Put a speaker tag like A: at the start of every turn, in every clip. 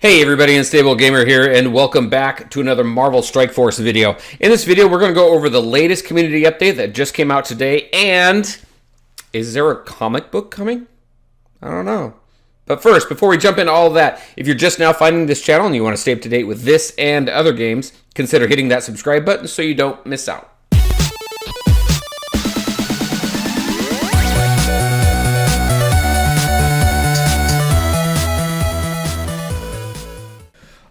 A: Hey everybody, Unstable Gamer here, and welcome back to another Marvel Strike Force video. In this video, we're going to go over the latest community update that just came out today, and is there a comic book coming? I don't know. But first, before we jump into all of that, if you're just now finding this channel and you want to stay up to date with this and other games, consider hitting that subscribe button so you don't miss out.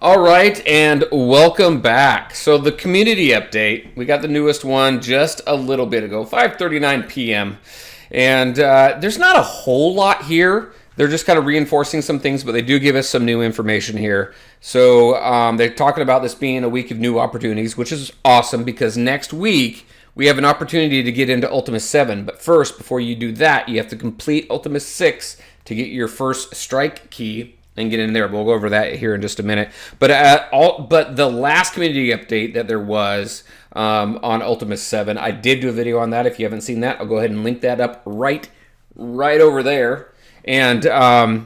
A: All right, and welcome back. So the community update, we got the newest one just a little bit ago, 5:39 p.m. And there's not a whole lot here. They're just kind of reinforcing some things, but they do give us some new information here. So they're talking about this being a week of new opportunities, which is awesome because next week we have an opportunity to get into Ultima 7. But first, before you do that, you have to complete Ultima 6 to get your first strike key and get in there. We'll go over that here in just a minute. But the last community update that there was on Ultima 7, I did do a video on that. If you haven't seen that, I'll go ahead and link that up right over there. And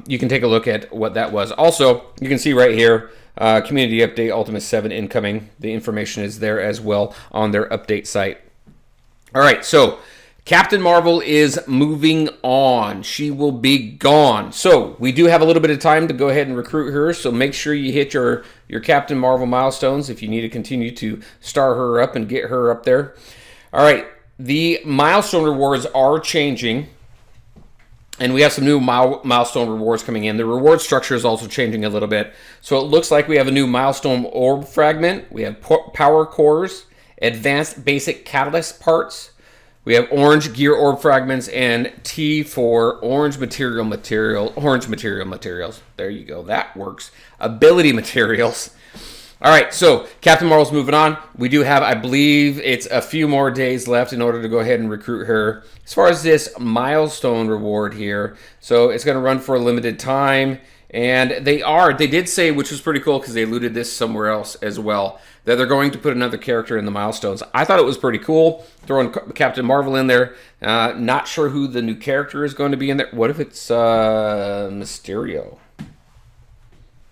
A: you can take a look at what that was. Also, you can see right here, community update Ultima 7 incoming. The information is there as well on their update site. All right, so Captain Marvel is moving on. She will be gone. So we do have a little bit of time to go ahead and recruit her. So make sure you hit your Captain Marvel milestones if you need to continue to star her up and get her up there. All right, the Milestone Rewards are changing. And we have some new Milestone Rewards coming in. The reward structure is also changing a little bit. So it looks like we have a new Milestone Orb fragment. We have power cores, advanced basic catalyst parts. We have orange gear orb fragments and T for orange materials. There you go. That works. Ability materials. All right, so Captain Marvel's moving on. We do have, I believe, it's a few more days left in order to go ahead and recruit her. As far as this milestone reward here, so it's going to run for a limited time. And they did say, which was pretty cool because they alluded this somewhere else as well, that they're going to put another character in the milestones. I thought it was pretty cool throwing Captain Marvel in there. Not sure who the new character is going to be in there. What if it's Mysterio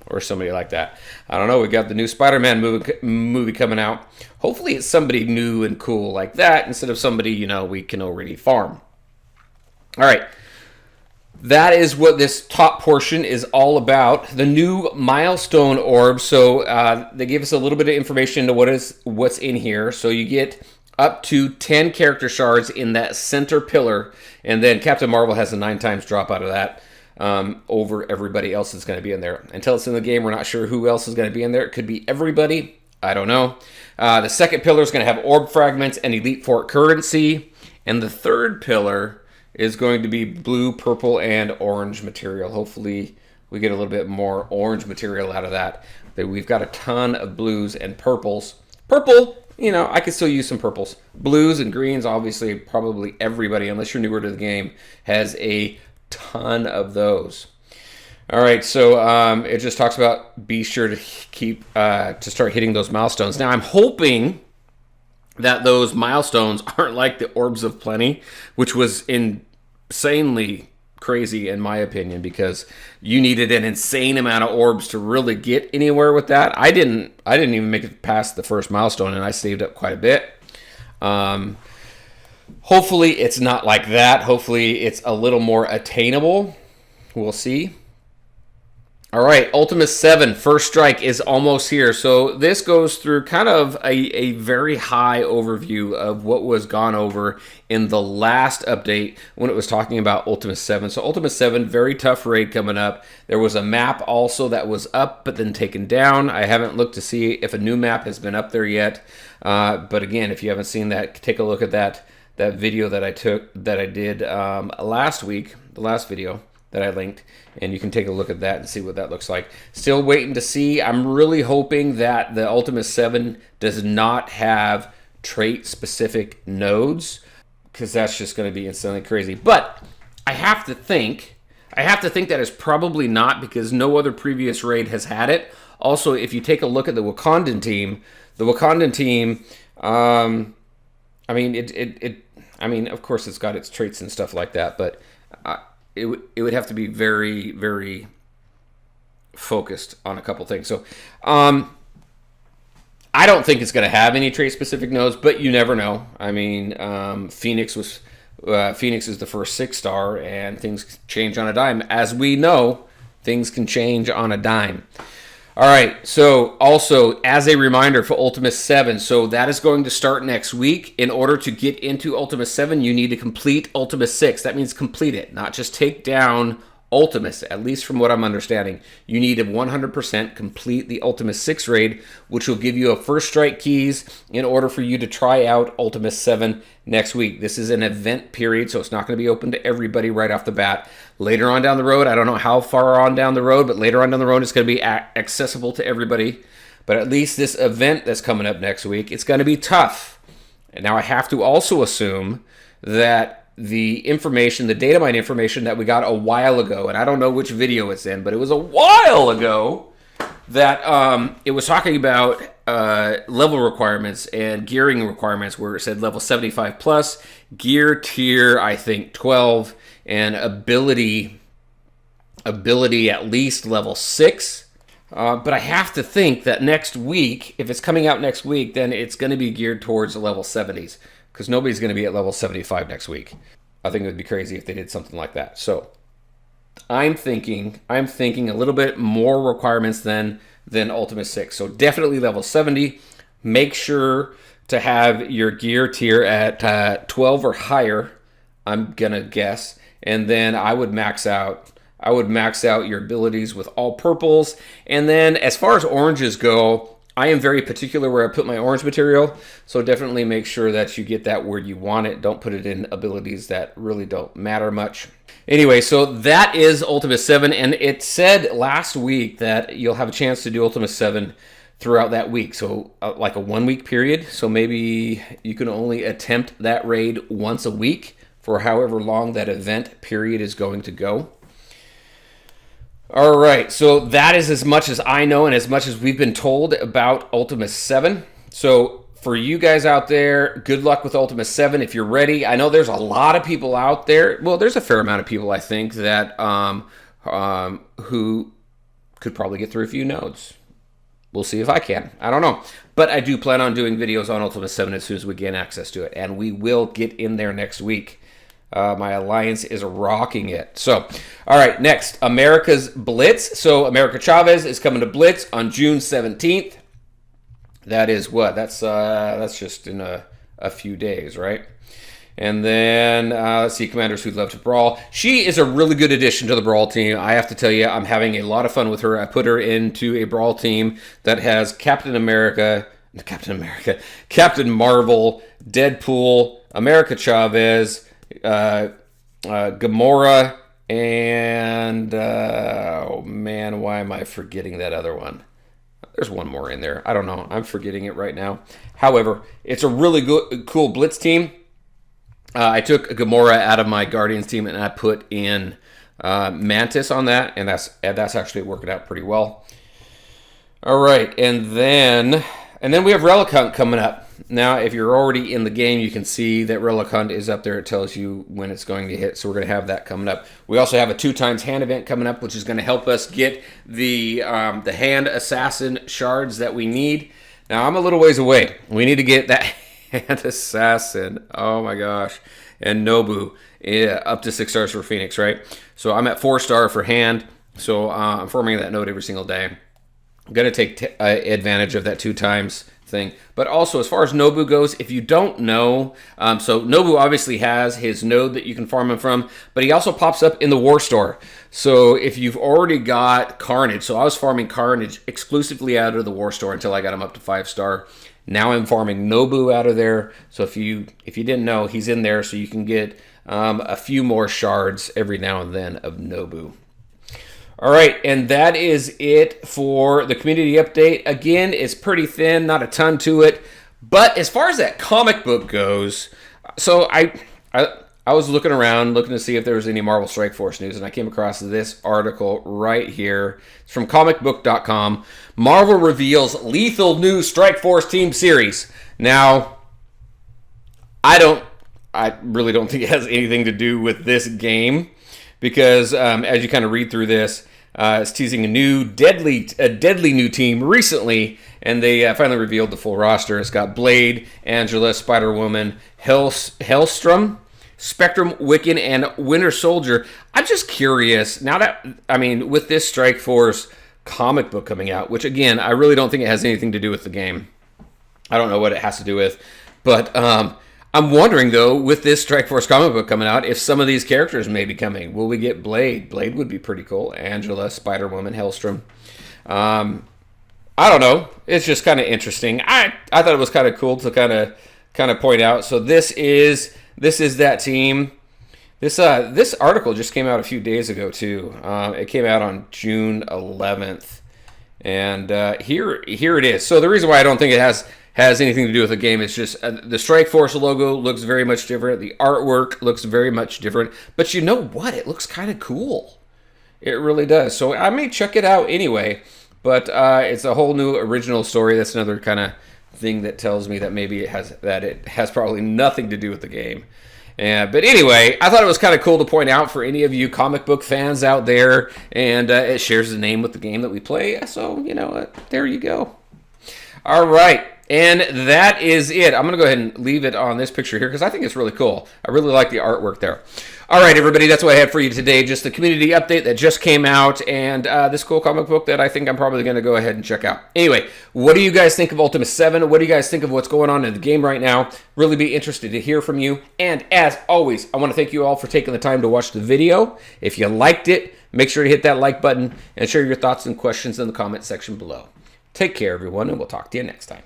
A: or somebody like that? I don't know. We got the new Spider-Man movie coming out. Hopefully it's somebody new and cool like that instead of somebody, we can already farm. All right. That is what this top portion is all about. The new Milestone Orb. So they gave us a little bit of information into what's in here. So you get up to 10 character shards in that center pillar. And then Captain Marvel has a 9 times drop out of that over everybody else that's going to be in there. Until it's in the game, we're not sure who else is going to be in there. It could be everybody. I don't know. The second pillar is going to have orb fragments and elite fort currency. And the third pillar is going to be blue, purple, and orange material. Hopefully we get a little bit more orange material out of that. We've got a ton of blues and purples. Purple, I could still use some purples. Blues and greens, obviously, probably everybody, unless you're newer to the game, has a ton of those. All right, so it just talks about be sure to to start hitting those milestones. Now, I'm hoping that those milestones aren't like the Orbs of Plenty, which was insanely crazy in my opinion because you needed an insane amount of orbs to really get anywhere with that. I didn't even make it past the first milestone, and I saved up quite a bit. Hopefully it's not like that. Hopefully it's a little more attainable. We'll see. All right, Ultima 7, First Strike is almost here. So this goes through kind of a very high overview of what was gone over in the last update when it was talking about Ultima 7. So Ultima 7, very tough raid coming up. There was a map also that was up but then taken down. I haven't looked to see if a new map has been up there yet. But again, if you haven't seen that, take a look at that video that I did last week, the last video that I linked, and you can take a look at that and see what that looks like. Still waiting to see. I'm really hoping that the Ultima 7 does not have trait-specific nodes, because that's just going to be insanely crazy. But I have to think that is probably not, because no other previous raid has had it. Also, if you take a look at the Wakandan team, of course it's got its traits and stuff like that, but it would have to be very, very focused on a couple things. So, I don't think it's going to have any trait-specific nodes, but you never know. I mean, Phoenix is the first 6-star, and things change on a dime. As we know, things can change on a dime. All right, so also, as a reminder for Ultima 7, so that is going to start next week. In order to get into Ultima 7, you need to complete Ultima 6. That means complete it, not just take down Ultimus, at least from what I'm understanding. You need to 100% complete the Ultima 6 raid, which will give you a first strike keys in order for you to try out Ultima 7 next week. This is an event period, so it's not going to be open to everybody right off the bat. Later on down the road, I don't know how far on down the road, but later on down the road, it's going to be accessible to everybody. But at least this event that's coming up next week, it's going to be tough. And now I have to also assume that the information, the data mine information that we got a while ago, and I don't know which video it's in, but it was a while ago that it was talking about level requirements and gearing requirements where it said level 75 plus, gear tier, I think 12, and ability at least level 6. But I have to think that next week, if it's coming out next week, then it's going to be geared towards the level 70s. Because nobody's going to be at level 75 next week. I think it would be crazy if they did something like that. So I'm thinking a little bit more requirements than Ultima 6. So definitely level 70. Make sure to have your gear tier at 12 or higher, I'm gonna guess. And then I would max out your abilities with all purples. And then as far as oranges go, I am very particular where I put my orange material, so definitely make sure that you get that where you want it. Don't put it in abilities that really don't matter much. Anyway, so that is Ultima 7, and it said last week that you'll have a chance to do Ultima 7 throughout that week, so like a 1-week period. So maybe you can only attempt that raid once a week for however long that event period is going to go. All right, so that is as much as I know and as much as we've been told about Ultima 7. So for you guys out there, good luck with Ultima 7 if you're ready. I know there's a lot of people out there. Well, there's a fair amount of people, I think, that who could probably get through a few nodes. We'll see if I can. I don't know. But I do plan on doing videos on Ultima 7 as soon as we gain access to it. And we will get in there next week. My alliance is rocking it. So, all right, next, America's Blitz. So, America Chavez is coming to Blitz on June 17th. That is what? That's just in a few days, right? And then, let's see, Commanders Who Love to Brawl. She is a really good addition to the Brawl team. I have to tell you, I'm having a lot of fun with her. I put her into a Brawl team that has Captain Marvel, Deadpool, America Chavez, Gamora, and oh man, why am I forgetting that other one? There's one more in there. I don't know. I'm forgetting it right now. However, it's a really good, cool Blitz team. I took Gamora out of my Guardians team and I put in Mantis on that, and that's actually working out pretty well. All right, and then we have Relic Hunt coming up. Now, if you're already in the game, you can see that Relic Hunt is up there. It tells you when it's going to hit, so we're going to have that coming up. We also have a 2x hand event coming up, which is going to help us get the hand assassin shards that we need. Now, I'm a little ways away. We need to get that hand assassin. Oh my gosh. And Nobu, up to 6 stars for Phoenix, right? So I'm at 4-star for hand, so I'm farming that node every single day. I'm going to take advantage of that 2x thing. But also, as far as Nobu goes, if you don't know, so Nobu obviously has his node that you can farm him from, but he also pops up in the War Store. So if you've already got Carnage, so I was farming Carnage exclusively out of the War Store until I got him up to 5-star. Now I'm farming Nobu out of there. So if you didn't know, he's in there, so you can get a few more shards every now and then of Nobu. All right, and that is it for the community update. Again, it's pretty thin, not a ton to it. But as far as that comic book goes, so I was looking around, looking to see if there was any Marvel Strike Force news, and I came across this article right here. It's from comicbook.com. Marvel reveals lethal new Strike Force team series. Now, I really don't think it has anything to do with this game, because as you kind of read through this, is teasing a deadly new team recently, and they finally revealed the full roster. It's got Blade, Angela, Spider-Woman, Hellstrom, Spectrum, Wiccan, and Winter Soldier. I'm just curious, now that, I mean, with this Strike Force comic book coming out, which again, I really don't think it has anything to do with the game. I don't know what it has to do with, but I'm wondering, though, with this Strike Force comic book coming out, if some of these characters may be coming. Will we get Blade? Blade would be pretty cool. Angela, Spider-Woman, Hellstrom. I don't know. It's just kind of interesting. I thought it was kind of cool to kind of point out. So this is that team. This article just came out a few days ago too. It came out on June 11th, and here it is. So the reason why I don't think it has anything to do with the game is just the Strike Force logo looks very much different. The artwork looks very much different. But you know what? It looks kind of cool. It really does. So I may check it out anyway. But it's a whole new original story. That's another kind of thing that tells me that maybe it has probably nothing to do with the game. But anyway, I thought it was kind of cool to point out for any of you comic book fans out there, and it shares the name with the game that we play. So, you know, there you go. All right, and that is it. I'm going to go ahead and leave it on this picture here because I think it's really cool. I really like the artwork there. All right, everybody, that's what I had for you today. Just the community update that just came out and this cool comic book that I think I'm probably going to go ahead and check out. Anyway, what do you guys think of Ultima 7? What do you guys think of what's going on in the game right now? Really be interested to hear from you. And as always, I want to thank you all for taking the time to watch the video. If you liked it, make sure to hit that like button and share your thoughts and questions in the comment section below. Take care, everyone, and we'll talk to you next time.